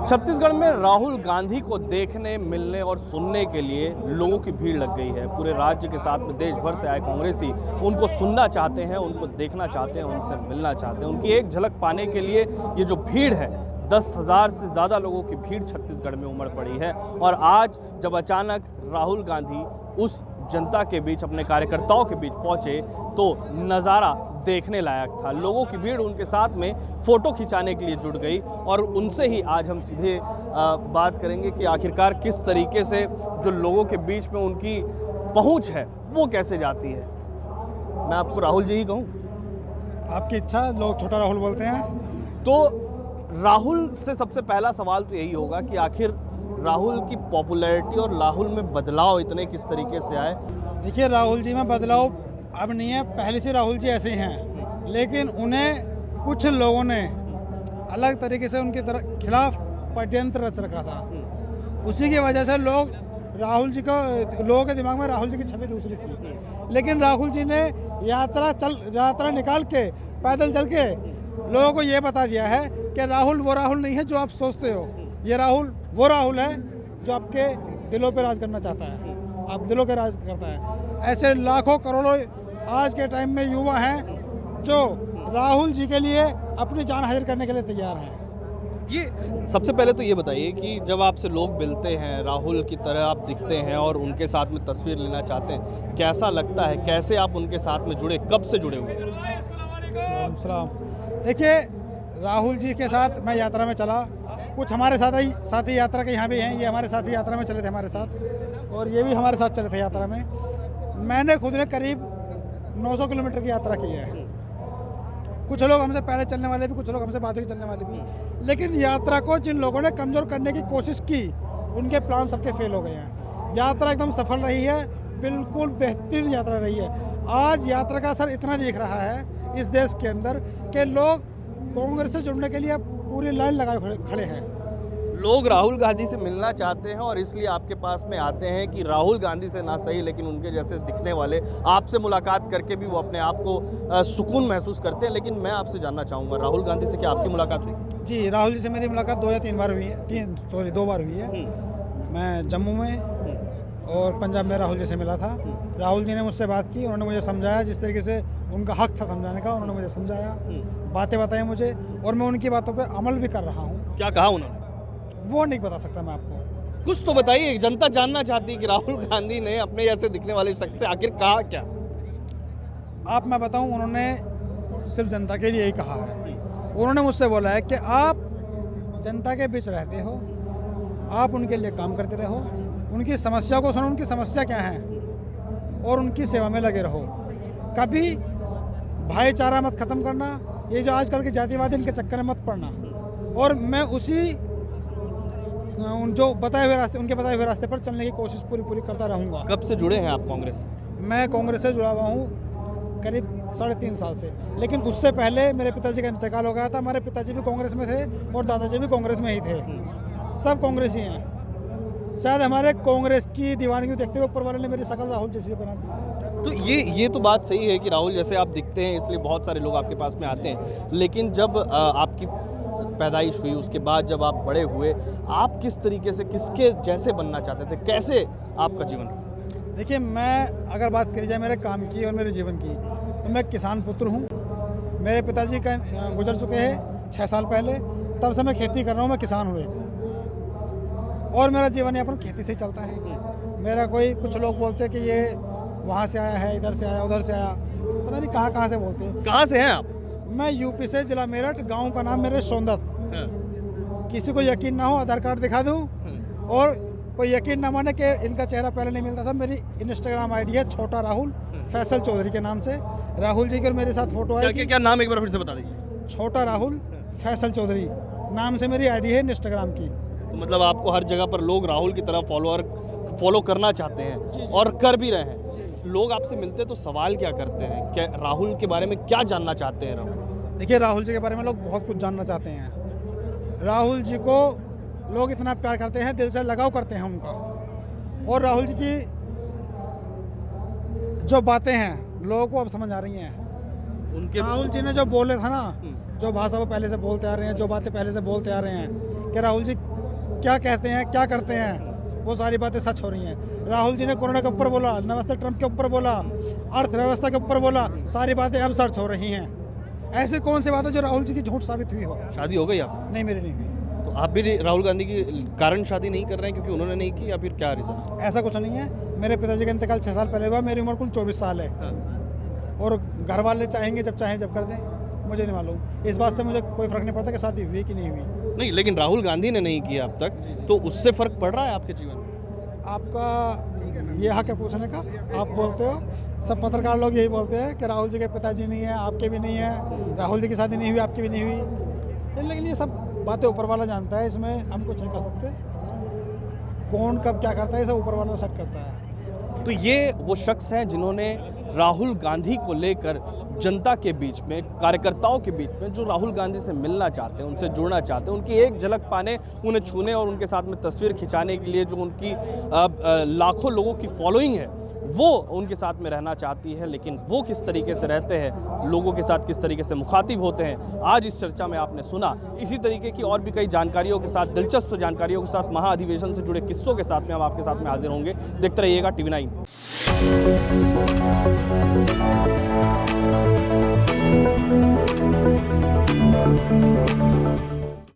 छत्तीसगढ़ में राहुल गांधी को देखने, मिलने और सुनने के लिए लोगों की भीड़ लग गई है। पूरे राज्य के साथ में देश भर से आए कांग्रेसी उनको सुनना चाहते हैं, उनको देखना चाहते हैं, उनसे मिलना चाहते हैं। उनकी एक झलक पाने के लिए ये जो भीड़ है, 10,000 से ज़्यादा लोगों की भीड़ छत्तीसगढ़ में उमड़ पड़ी है। और आज जब अचानक राहुल गांधी उस जनता के बीच, अपने कार्यकर्ताओं के बीच पहुंचे तो नज़ारा देखने लायक था। लोगों की भीड़ उनके साथ में फ़ोटो खिंचाने के लिए जुट गई और उनसे ही आज हम सीधे बात करेंगे कि आखिरकार किस तरीके से जो लोगों के बीच में उनकी पहुंच है वो कैसे जाती है। मैं आपको राहुल जी ही कहूँ? आपकी इच्छा, लोग छोटा राहुल बोलते हैं। तो राहुल से सबसे पहला सवाल तो यही होगा कि आखिर राहुल की पॉपुलैरिटी और राहुल में बदलाव इतने किस तरीके से आए? देखिए, राहुल जी में बदलाव अब नहीं है, पहले से राहुल जी ऐसे ही हैं, लेकिन उन्हें कुछ लोगों ने अलग तरीके से उनके खिलाफ षड्यंत्र रच रखा था। उसी की वजह से राहुल जी को, लोगों के दिमाग में राहुल जी की छवि दूसरी थी। लेकिन राहुल जी ने यात्रा निकाल के, पैदल चल के लोगों को ये बता दिया है कि राहुल वो राहुल नहीं है जो आप सोचते हो। ये राहुल वो राहुल है जो आपके दिलों पर राज करना चाहता है, आप दिलों के राज करता है। ऐसे लाखों करोड़ों आज के टाइम में युवा हैं जो राहुल जी के लिए अपनी जान हाजिर करने के लिए तैयार हैं। ये सबसे पहले तो ये बताइए कि जब आपसे लोग मिलते हैं, राहुल की तरह आप दिखते हैं और उनके साथ में तस्वीर लेना चाहते हैं, कैसा लगता है? कैसे आप उनके साथ में जुड़े, कब से जुड़े हुए? सलाम। देखिए, राहुल जी के साथ मैं यात्रा में चला, कुछ हमारे साथी यात्रा के यहाँ भी हैं, ये हमारे साथी यात्रा में चले थे हमारे साथ, और ये भी हमारे साथ चले थे यात्रा में। मैंने खुद ने करीब 900 किलोमीटर की यात्रा की है। कुछ लोग हमसे पहले चलने वाले भी, कुछ लोग हमसे बाद में चलने वाले भी। लेकिन यात्रा को जिन लोगों ने कमज़ोर करने की कोशिश की, उनके प्लान सबके फेल हो गए हैं। यात्रा एकदम सफल रही है, बिल्कुल बेहतरीन यात्रा रही है। आज यात्रा का असर इतना दिख रहा है इस देश के अंदर कि लोग कांग्रेस से जुड़ने के लिए पूरी लाइन लगाए खड़े हैं। लोग राहुल गांधी से मिलना चाहते हैं और इसलिए आपके पास में आते हैं कि राहुल गांधी से ना सही, लेकिन उनके जैसे दिखने वाले आपसे मुलाकात करके भी वो अपने आप को सुकून महसूस करते हैं। लेकिन मैं आपसे जानना चाहूँगा, राहुल गांधी से क्या आपकी मुलाकात हुई? जी, राहुल जी से मेरी मुलाकात 2 या 3 बार हुई है, 2 बार हुई है। मैं जम्मू में और पंजाब में राहुल जी से मिला था। राहुल जी ने मुझसे बात की, उन्होंने मुझे समझाया, जिस तरीके से उनका हक था समझाने का, उन्होंने मुझे समझाया, बातें बताई मुझे, और मैं उनकी बातों पर अमल भी कर रहा हूँ। क्या कहा उन्होंने? वो नहीं बता सकता मैं आपको। कुछ तो बताइए, जनता जानना चाहती है कि राहुल गांधी ने अपने जैसे दिखने वाले शख्स से आखिर कहा क्या? आप मैं बताऊं, उन्होंने सिर्फ जनता के लिए ही कहा है। उन्होंने मुझसे बोला है कि आप जनता के बीच रहते हो, आप उनके लिए काम करते रहो, उनकी समस्या को सुनो, उनकी समस्या क्या है, और उनकी सेवा में लगे रहो। कभी भाईचारा मत ख़त्म करना, ये जो आजकल के जातिवाद इनके चक्कर में मत पड़ना। और मैं जो बताए हुए रास्ते, उनके बताए हुए रास्ते पर चलने की कोशिश पूरी करता रहूँगा। कब से जुड़े हैं आप कांग्रेस से? मैं कांग्रेस से जुड़ा हुआ हूँ करीब 3.5 साल से, लेकिन उससे पहले मेरे पिताजी का इंतकाल हो गया था। हमारे पिताजी भी कांग्रेस में थे और दादाजी भी कांग्रेस में ही थे, सब कांग्रेस ही हैं। शायद हमारे कांग्रेस की दीवानगी देखते हुए ऊपर वाले ने मेरी शकल राहुल जैसी बना दी। तो ये तो बात सही है कि राहुल जैसे आप दिखते हैं, इसलिए बहुत सारे लोग आपके पास में आते हैं। लेकिन जब आपकी पैदाइश हुई, उसके बाद जब आप बड़े हुए, आप किस तरीके से, किसके जैसे बनना चाहते थे? कैसे आपका जीवन? देखिए, मैं अगर बात करी जाए मेरे काम की और मेरे जीवन की, तो मैं किसान पुत्र हूँ। मेरे पिताजी का गुजर चुके हैं 6 साल पहले, तब से मैं खेती कर रहा हूँ। मैं किसान हूँ और मेरा जीवन यापन खेती से ही चलता है। मेरा कोई, कुछ लोग बोलते हैं कि ये वहाँ से आया है, इधर से आया, उधर से आया, पता नहीं कहाँ से बोलते हैं। कहाँ से हैं आप? मैं यूपी से, जिला मेरठ, गांव का नाम मेरे सोंदत। किसी को यकीन ना हो, आधार कार्ड दिखा दूं, और कोई यकीन ना माने कि इनका चेहरा पहले नहीं मिलता था। मेरी इंस्टाग्राम आईडी है छोटा राहुल फैसल चौधरी के नाम से। राहुल जी के और मेरे साथ फोटो है। क्या नाम एक बार फिर से बता दीजिए? छोटा राहुल फैसल चौधरी नाम से मेरी आईडी है इंस्टाग्राम की। तो मतलब आपको हर जगह पर लोग राहुल की तरह फॉलो करना चाहते हैं और कर भी रहे हैं। लोग आपसे मिलते तो सवाल क्या करते हैं, क्या राहुल के बारे में क्या जानना चाहते हैं? राहुल, देखिए, राहुल जी के बारे में लोग बहुत कुछ जानना चाहते हैं। राहुल जी को लोग इतना प्यार करते हैं, दिल से लगाव करते हैं उनका। और राहुल जी की जो बातें हैं लोगों को अब समझ आ रही हैं। उनके राहुल जी ने जो बोले था ना, जो भाषा वो पहले से बोलते आ रहे हैं, जो बातें पहले से बोलते आ रहे हैं कि राहुल जी क्या कहते हैं, क्या करते हैं, वो सारी बातें सच हो रही हैं। राहुल जी ने कोरोना के ऊपर बोला, नमस्ते ट्रंप के ऊपर बोला, अर्थव्यवस्था के ऊपर बोला, सारी बातें अब सच हो रही हैं। ऐसी कौन सी बात है जो राहुल जी की झूठ साबित हुई हो? शादी हो गई आप? नहीं, मेरी नहीं हुई। तो आप भी राहुल गांधी की कारण शादी नहीं कर रहे हैं क्योंकि उन्होंने नहीं की, या फिर क्या रीज़न? ऐसा कुछ नहीं है। मेरे पिताजी का इंतकाल 6 साल पहले हुआ, मेरी उम्र कुल 24 साल है। और घर वाले चाहेंगे जब चाहें जब कर दें, मुझे नहीं मालूम। इस बात से मुझे कोई फ़र्क नहीं पड़ता कि शादी हुई कि नहीं हुई। नहीं, लेकिन राहुल गांधी ने नहीं किया अब तक, तो उससे फ़र्क पड़ रहा है आपके जीवन में? आपका ये हक है पूछने का, आप बोलते हो। सब पत्रकार लोग यही बोलते हैं कि राहुल जी के पिताजी नहीं है, आपके भी नहीं है, राहुल जी की शादी नहीं हुई, आपकी भी नहीं हुई। लेकिन ये सब बातें ऊपर वाला जानता है, इसमें हम कुछ नहीं कर सकते। कौन कब क्या करता है, ये सब ऊपर वाला सेट करता है। तो ये वो शख्स हैं जिन्होंने राहुल गांधी को लेकर जनता के बीच में, कार्यकर्ताओं के बीच में, जो राहुल गांधी से मिलना चाहते हैं, उनसे जुड़ना चाहते हैं, उनकी एक झलक पाने, उन्हें छूने और उनके साथ में तस्वीर खिंचाने के लिए जो उनकी लाखों लोगों की फॉलोइंग है, वो उनके साथ में रहना चाहती है। लेकिन वो किस तरीके से रहते हैं, लोगों के साथ किस तरीके से मुखातिब होते हैं, आज इस चर्चा में आपने सुना। इसी तरीके की और भी कई जानकारियों के साथ, दिलचस्प जानकारियों के साथ, महाअधिवेशन से जुड़े किस्सों के साथ में हम आपके साथ में हाजिर होंगे। देखते रहिएगा TV9।